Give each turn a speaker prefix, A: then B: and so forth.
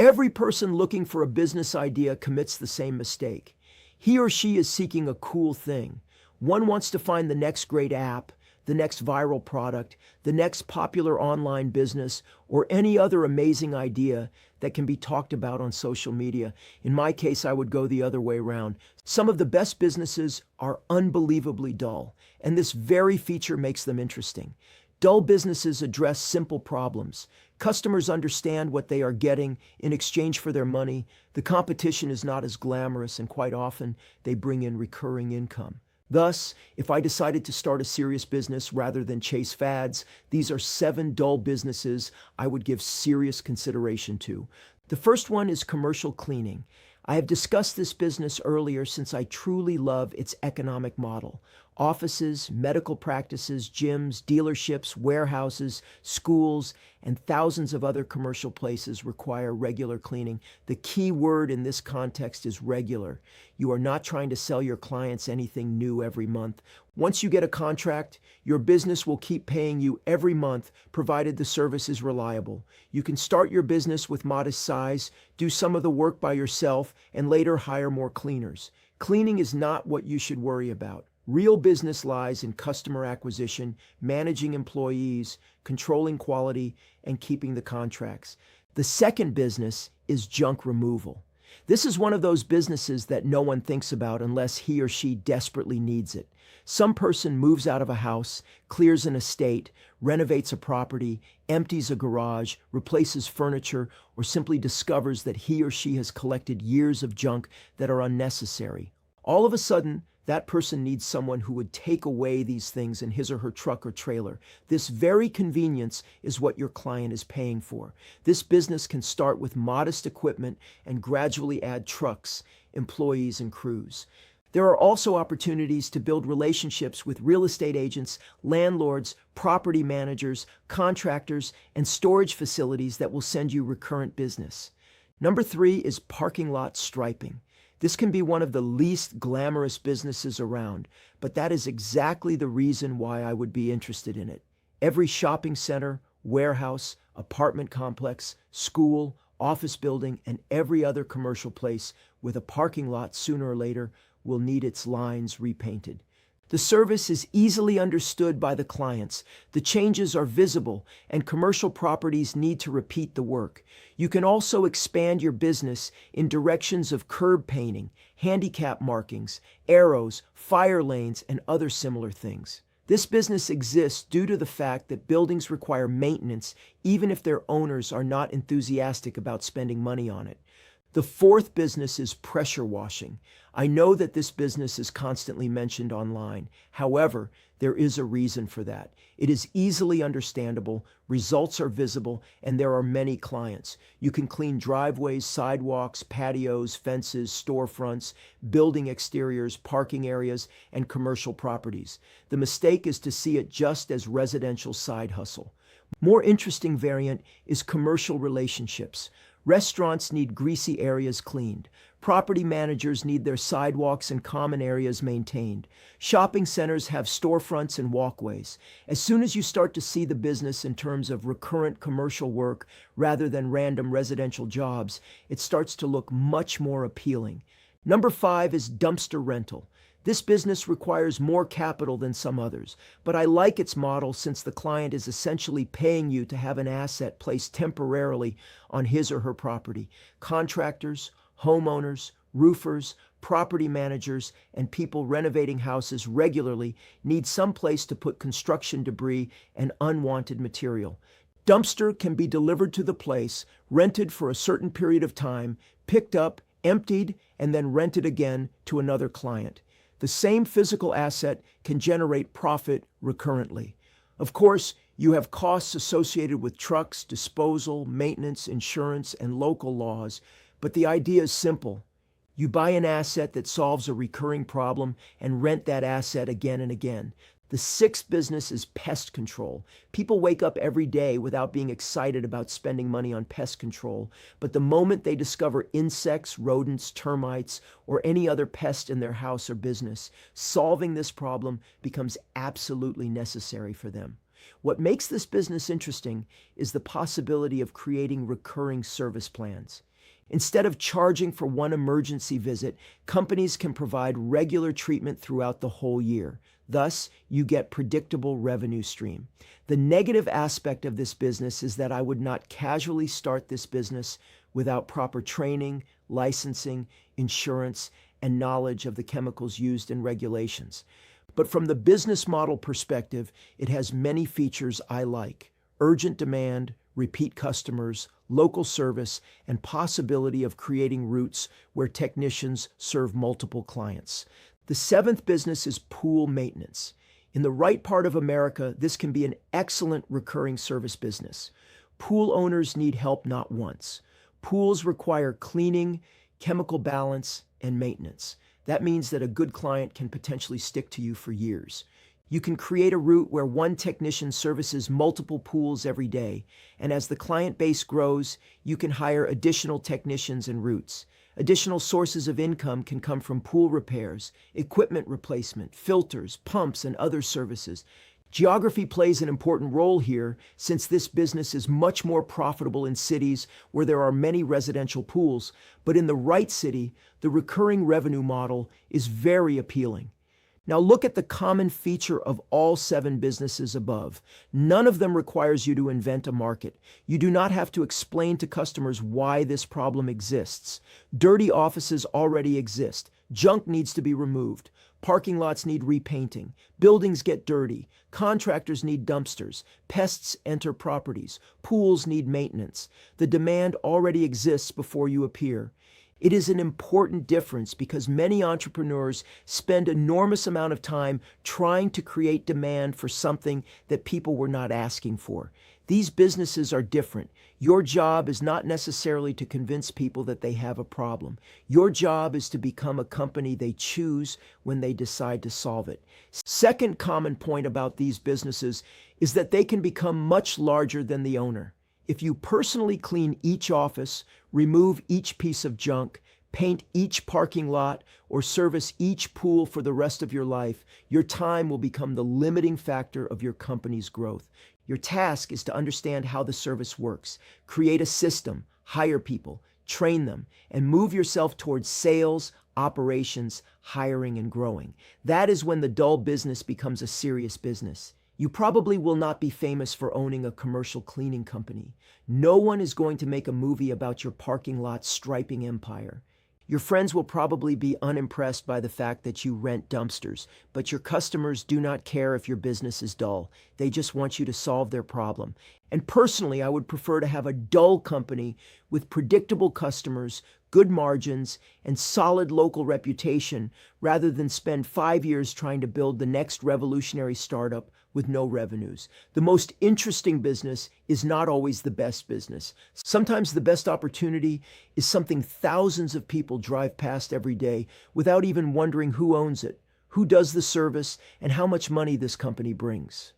A: Every person looking for a business idea commits the same mistake. He or she is seeking a cool thing. One wants to find the next great app, the next viral product, the next popular online business, or any other amazing idea that can be talked about on social media. In my case, I would go the other way around. Some of the best businesses are unbelievably dull, and this very feature makes them interesting. Dull businesses address simple problems. Customers understand what they are getting in exchange for their money. The competition is not as glamorous, and quite often they bring in recurring income. Thus, if I decided to start a serious business rather than chase fads, these are 7 dull businesses I would give serious consideration to. The first one is commercial cleaning. I have discussed this business earlier since I truly love its economic model. Offices, medical practices, gyms, dealerships, warehouses, schools, and thousands of other commercial places require regular cleaning. The key word in this context is regular. You are not trying to sell your clients anything new every month. Once you get a contract, your business will keep paying you every month, provided the service is reliable. You can start your business with modest size, do some of the work by yourself, and later hire more cleaners. Cleaning is not what you should worry about. Real business lies in customer acquisition, managing employees, controlling quality, and keeping the contracts. The second business is junk removal. This is one of those businesses that no one thinks about unless he or she desperately needs it. Some person moves out of a house, clears an estate, renovates a property, empties a garage, replaces furniture, or simply discovers that he or she has collected years of junk that are unnecessary. All of a sudden, that person needs someone who would take away these things in his or her truck or trailer. This very convenience is what your client is paying for. This business can start with modest equipment and gradually add trucks, employees, and crews. There are also opportunities to build relationships with real estate agents, landlords, property managers, contractors, and storage facilities that will send you recurrent business. Number 3 is parking lot striping. This can be one of the least glamorous businesses around, but that is exactly the reason why I would be interested in it. Every shopping center, warehouse, apartment complex, school, office building, and every other commercial place with a parking lot sooner or later will need its lines repainted. The service is easily understood by the clients, the changes are visible, and commercial properties need to repeat the work. You can also expand your business in directions of curb painting, handicap markings, arrows, fire lanes, and other similar things. This business exists due to the fact that buildings require maintenance even if their owners are not enthusiastic about spending money on it. The fourth business is pressure washing. I know that this business is constantly mentioned online. However, there is a reason for that. It is easily understandable, results are visible, and there are many clients. You can clean driveways, sidewalks, patios, fences, storefronts, building exteriors, parking areas, and commercial properties. The mistake is to see it just as residential side hustle. More interesting variant is commercial relationships. Restaurants need greasy areas cleaned. Property managers need their sidewalks and common areas maintained. Shopping centers have storefronts and walkways. As soon as you start to see the business in terms of recurrent commercial work rather than random residential jobs, it starts to look much more appealing. Number 5 is dumpster rental. This business requires more capital than some others, but I like its model since the client is essentially paying you to have an asset placed temporarily on his or her property. Contractors, homeowners, roofers, property managers, and people renovating houses regularly need some place to put construction debris and unwanted material. Dumpster can be delivered to the place, rented for a certain period of time, picked up, emptied, and then rented again to another client. The same physical asset can generate profit recurrently. Of course, you have costs associated with trucks, disposal, maintenance, insurance, and local laws, but the idea is simple. You buy an asset that solves a recurring problem and rent that asset again and again. The sixth business is pest control. People wake up every day without being excited about spending money on pest control, but the moment they discover insects, rodents, termites, or any other pest in their house or business, solving this problem becomes absolutely necessary for them. What makes this business interesting is the possibility of creating recurring service plans. Instead of charging for one emergency visit, companies can provide regular treatment throughout the whole year. Thus, you get predictable revenue stream. The negative aspect of this business is that I would not casually start this business without proper training, licensing, insurance, and knowledge of the chemicals used and regulations. But from the business model perspective, it has many features I like: urgent demand, repeat customers, local service, and possibility of creating routes where technicians serve multiple clients. The seventh business is pool maintenance. In the right part of America, this can be an excellent recurring service business. Pool owners need help not once. Pools require cleaning, chemical balance, and maintenance. That means that a good client can potentially stick to you for years. You can create a route where one technician services multiple pools every day, and as the client base grows, you can hire additional technicians and routes. Additional sources of income can come from pool repairs, equipment replacement, filters, pumps, and other services. Geography plays an important role here, since this business is much more profitable in cities where there are many residential pools, but in the right city, the recurring revenue model is very appealing. Now look at the common feature of all 7 businesses above. None of them requires you to invent a market. You do not have to explain to customers why this problem exists. Dirty offices already exist. Junk needs to be removed. Parking lots need repainting. Buildings get dirty. Contractors need dumpsters. Pests enter properties. Pools need maintenance. The demand already exists before you appear. It is an important difference because many entrepreneurs spend enormous amount of time trying to create demand for something that people were not asking for. These businesses are different. Your job is not necessarily to convince people that they have a problem. Your job is to become a company they choose when they decide to solve it. Second common point about these businesses is that they can become much larger than the owner. If you personally clean each office, remove each piece of junk, paint each parking lot, or service each pool for the rest of your life, your time will become the limiting factor of your company's growth. Your task is to understand how the service works, create a system, hire people, train them, and move yourself towards sales, operations, hiring, and growing. That is when the dull business becomes a serious business. You probably will not be famous for owning a commercial cleaning company. No one is going to make a movie about your parking lot striping empire. Your friends will probably be unimpressed by the fact that you rent dumpsters, but your customers do not care if your business is dull. They just want you to solve their problem. And personally, I would prefer to have a dull company with predictable customers, good margins, and solid local reputation, rather than spend 5 years trying to build the next revolutionary startup with no revenues. The most interesting business is not always the best business. Sometimes the best opportunity is something thousands of people drive past every day without even wondering who owns it, who does the service, and how much money this company brings.